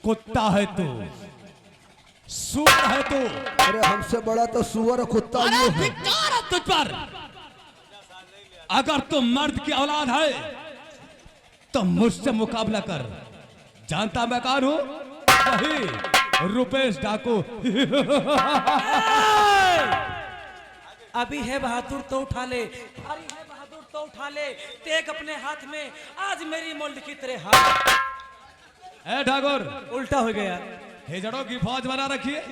कुत्ता है तू, सुअर है तू। अरे हमसे बड़ा तो सुअर कुत्ता अरे ये है। धिक्कार है तुझ पर। अगर तू मर्द की औलाद है तो मुझसे मुकाबला कर। जानता मैं कौन हूं? वही रुपेश डाकू। अभी है बहादुर तो उठा ले, अरे है बहादुर तो उठा ले, तेग अपने हाथ में आज मेरी मोल्ड की तरह हाथ। ए ठाकुर, उल्टा हो गया। हिजड़ों की फौज बना रखी है।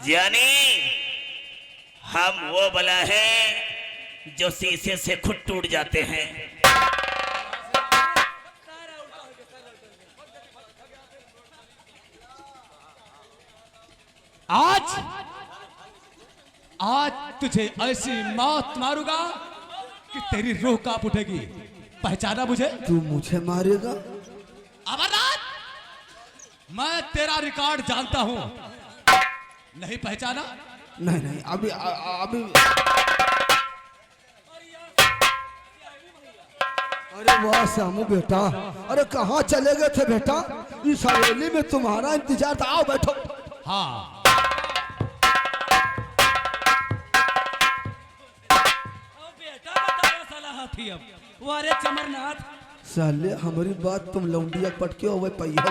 जानी हम वो बला है जो शीशे से खुद टूट जाते हैं। आज तुझे ऐसी मौत मारूंगा कि तेरी रूह कांप उठेगी। पहचाना मुझे? तू मुझे मारेगा? अमरनाथ, मैं तेरा रिकॉर्ड जानता हूं। नहीं पहचाना? नहीं नहीं, अभी अभी। अरे वाह श्यामू बेटा, अरे कहाँ चले गए थे बेटा? इस हवेली में तुम्हारा इंतजार था। आओ बैठो। हाँ, वारे चमरनाथ, साले हमारी बात तुम लौंडिया पटके हुए पहिया।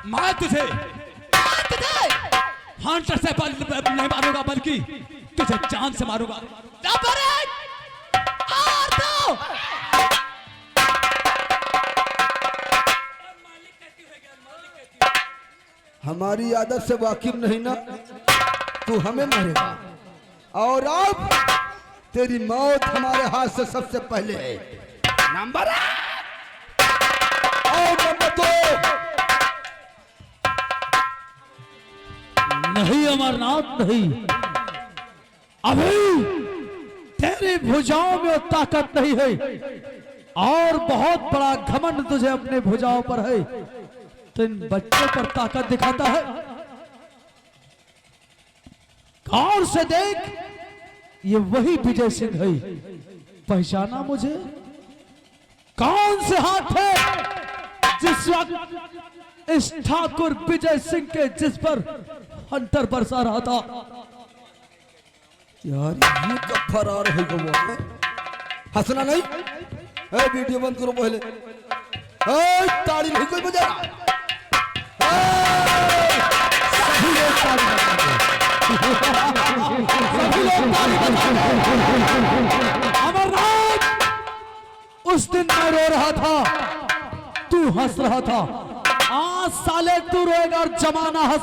मैं तुझे हंटर से नहीं मारूंगा, बल्कि तुझे चांद से मारूंगा। हमारी आदत से वाकिफ नहीं ना, तू हमें मारेगा। और अब तेरी मौत हमारे हाथ से सबसे पहले है। नंबर और नंबर 2। नहीं अमरनाथ नहीं, अभी तेरी भुजाओं में ताकत नहीं है और बहुत बड़ा घमंड तुझे अपने भुजाओं पर है। तो इन बच्चों पर ताकत दिखाता है। गौर से देख, ये वही विजय सिंह है। पहचाना मुझे? कौन से हाथ है जिस वक्त इस ठाकुर विजय सिंह के जिस पर हंटर बरसा रहा था? यार ये कब फरार है वो? हंसना नहीं। ए वीडियो बंद करो पहले। ए ताली नहीं कोई बजा रहा। अमरनाथ, उस दिन मैं रो रहा था, तू हंस रहा था। आज साले तू रोएगा और जमाना हंस।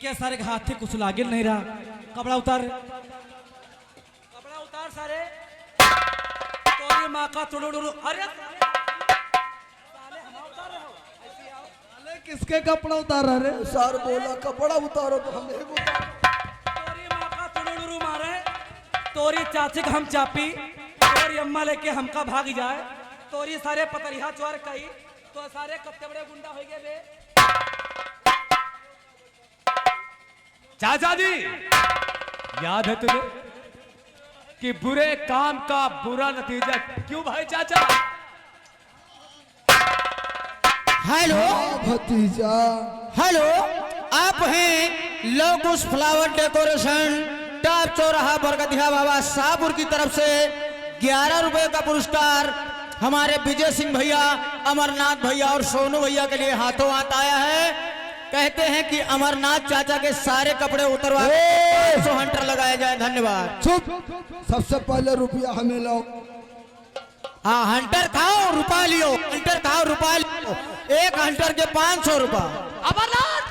क्या सारे हाथ थे, कुछ लागे नहीं रहा। कपड़ा उतार, कपड़ा उतार सारे। तो माँ का तुड़ो। अरे साले हम उतार रहे हो, ऐसे आओ। साले किसके कपड़ा उतार रहे? सर बोला कपड़ा उतारो तो हम नहीं उतार। तोरी माँ का तुड़ो मारे, तोरी चाची का हम चापी, तोरी अम्मा लेके हमका भाग जाए, तोरी सारे पतरिया चोर कई, तो सारे कत्ते बड़े गुंडा हो गए बे। चाचा जी, याद है तुझे कि बुरे काम का बुरा नतीजा क्यों भाई चाचा? हेलो भतीजा। हेलो, आप हैं लोकुस फ्लावर डेकोरेशन, टॉप चौराहा, बरगदिया बाबा शाहपुर की तरफ से 11 रुपए का पुरस्कार हमारे विजय सिंह भैया, अमरनाथ भैया और सोनू भैया के लिए हाथों हाथ आया है। कहते हैं कि अमरनाथ चाचा के सारे कपड़े उतरवा 500 हंटर लगाया जाए। धन्यवाद। चुप, सबसे पहले रुपया हमें लो। हाँ, हंटर खाओ रुपया लियो, हंटर खाओ रुपया लियो। एक हंटर के 500 रुपया। अमरनाथ,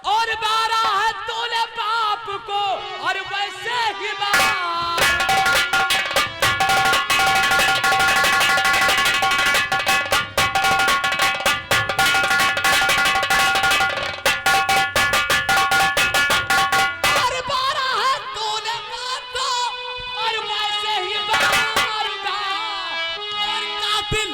और 12 है तोले बाप को, और वैसे ही कातिल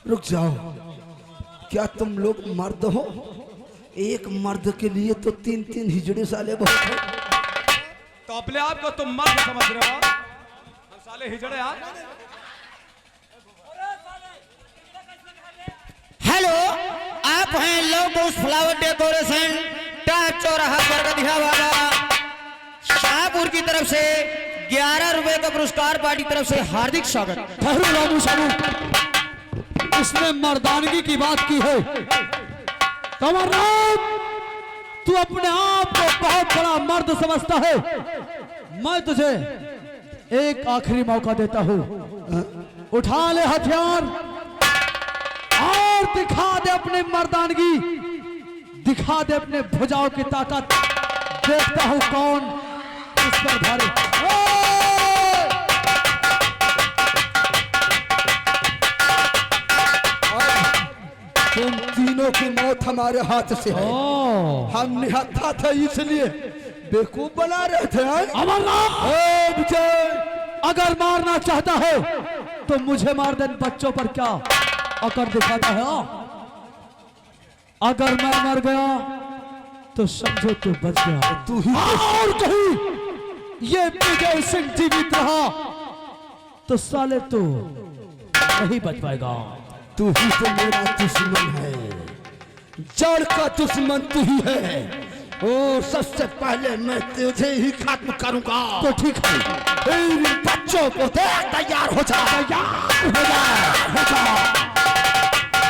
रुक जाओ, क्या तुम लोग मर्द हो? एक मर्द के लिए तो 3-3 हिजड़े साले बहुत है। तो अपने आप को तुम मर्द समझ रहे हो? हम साले हिजड़े यार। हेलो, आप हैं लोगोस फ्लावर डेकोरेशन, टाप चौराहा बरगदिया वाला शाहपुर की तरफ से 11 रुपए का पुरस्कार पार्टी तरफ से हार्दिक स्वागत। ठहरू रामू सामू, इसने मर्दानगी की बात की है। कमरनाथ, तू अपने आप को बहुत बड़ा मर्द समझता है। मैं तुझे एक आखिरी मौका देता हूं, उठा ले हथियार और दिखा दे अपनी मर्दानगी, दिखा दे अपने भुजाओं की ताकत। देखता हूं कौन इस पर भारी। तुम तीनों की मौत हमारे हाथ से है। हम निहत्था थे इसलिए बेवकूफ बना रहे थे। अमरनाथ, विजय, अगर मारना चाहता है तो मुझे मार दे, बच्चों पर क्या अकड़ दिखाता है? अगर मैं मर गया तो समझो तू बच गया। तू ही और कहीं ये विजय सिंह जीवित रहा तो साले तू नहीं बच पाएगा। तू ही तो मेरा दुश्मन है, जड़ का दुश्मन तू ही है। ओ, सबसे पहले मैं तुझे ही खत्म करूंगा। तो ठीक है, इन बच्चों को देख, तैयार हो जा, तैयार हो जा, हो जा।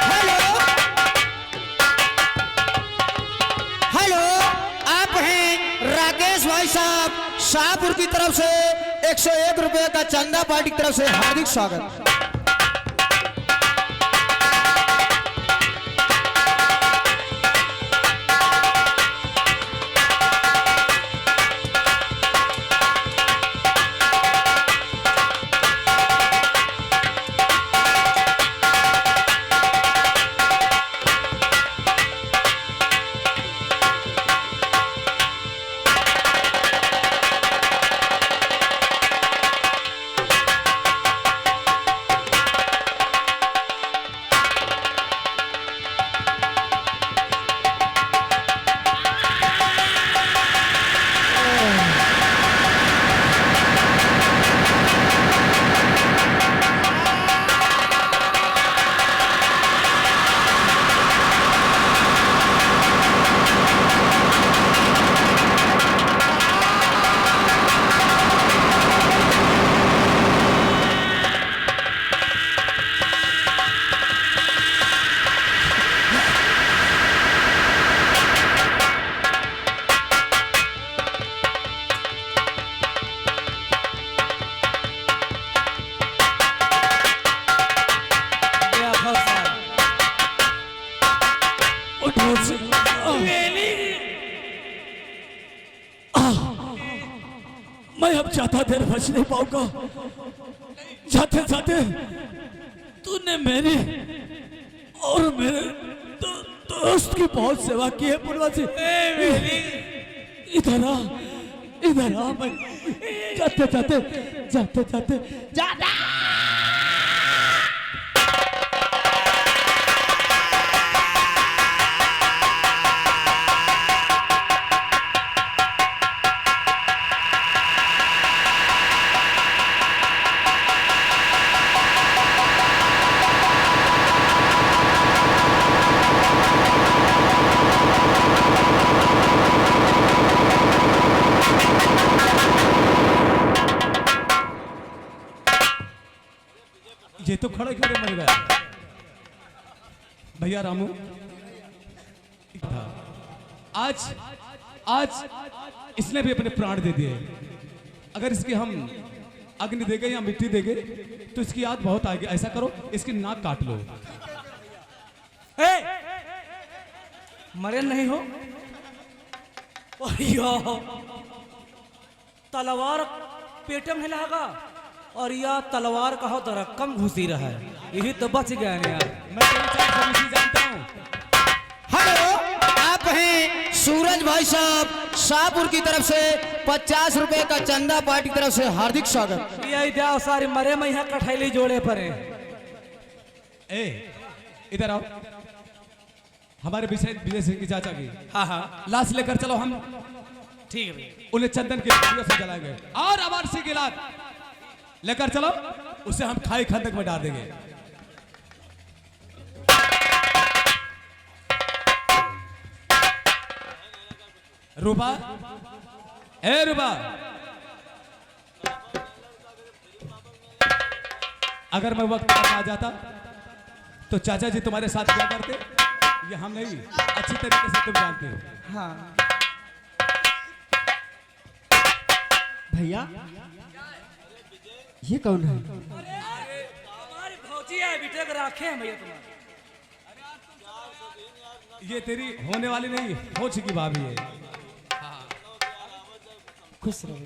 हेलो, हेलो, आप हैं राकेश भाई साहब, शाहपुर की तरफ से 101 रुपए का चंदा पार्टी की तरफ से हार्दिक स्वागत। मैं अब ज्यादा देर बच नहीं पाऊंगा। जाते जाते तूने मेरी और मेरे दोस्त की बहुत सेवा की है पूर्वासी। इधर आ, इधर आ। मैं जाते जाते जाते जाते जाते ये तो खड़े खड़े मर गया। भैया रामू, आज आज इसने भी अपने प्राण दे दिए। अगर इसकी हम अग्नि देंगे या मिट्टी देंगे तो इसकी याद बहुत आएगी। ऐसा करो, इसकी नाक काट लो। मरे नहीं हो? तलवार पेटे में लागा और यह तलवार कहो तो रकम घुसी रहा है। यही तो बच गया ना यार। मैं तेरी चाल सर्विस जानता हूँ। हेलो, आप हैं सूरज भाई साहब, शाहपुर की तरफ से 50 रुपए का चंदा पार्टी की तरफ से हार्दिक स्वागत। यही जाओ सारी मरे में यहाँ कठैली जोड़े पर है। ए इधर आओ। हमारे विजय विजय सिंह की चाचा की हाँ हाँ लाश लेकर चलो, हम ठीक है भैया। उन्हें चंदन के लकड़ियों से जलाएंगे और अवारसी की लाश लेकर चलो, उसे हम खाई खंदक में डाल देंगे। रूपा, ए रूपा, अगर मैं वक्त पर आ जाता तो चाचा जी तुम्हारे साथ क्या करते, ये हम नहीं, अच्छी तरीके से तुम जानते हो। हाँ भैया, ये कौन है? हमारी भौजी है, बेटे को रखे हैं भैया तुम्हारे। ये तेरी होने वाली नहीं, हो चुकी भाभी है। खुश रहो।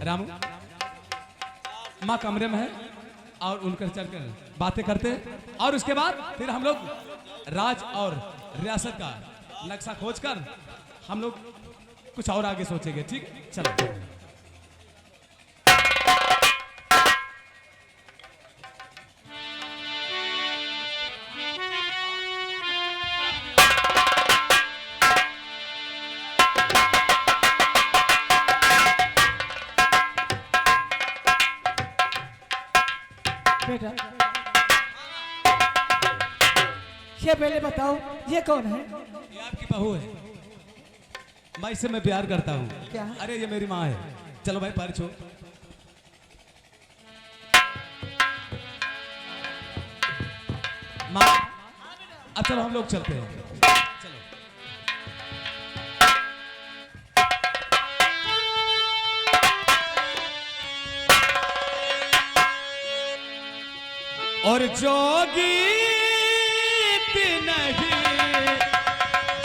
रामू, माँ कमरे में है और उनकर चलकर बातें करते हैं और उसके बाद फिर हम लोग राज और रियासत का नक्शा खोजकर हम लोग कुछ और आगे सोचेंगे। ठीक, चलो। बेटा, ये पहले बताओ ये कौन है? ये आपकी बहू है, मैं इससे मैं प्यार करता हूँ। क्या? अरे ये मेरी माँ है। चलो भाई पैर छो। माँ, अब चलो हम लोग चलते हैं। चलो। और जोगी नहीं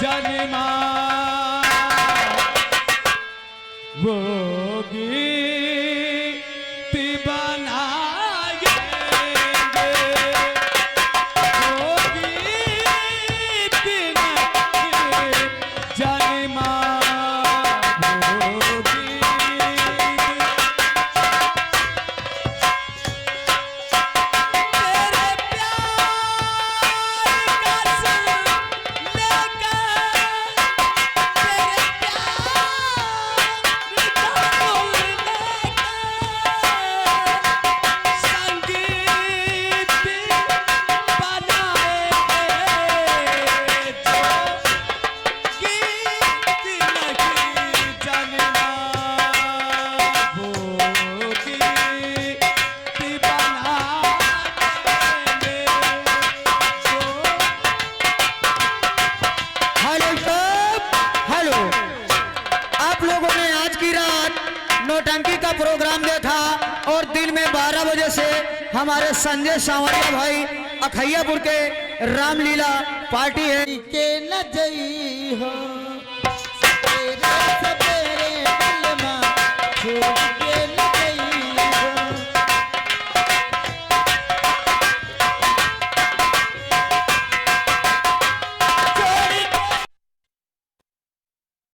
जन्मा वो गीत बनाएंगे, वो गीत नहीं जन्मा वो गीत। हेलो साहब, हेलो। आप लोगों ने आज की रात नौटंकी का प्रोग्राम देखा और दिन में 12 बजे से हमारे संजय सांवरिया भाई अखैयापुर के रामलीला पार्टी है के न जई हो।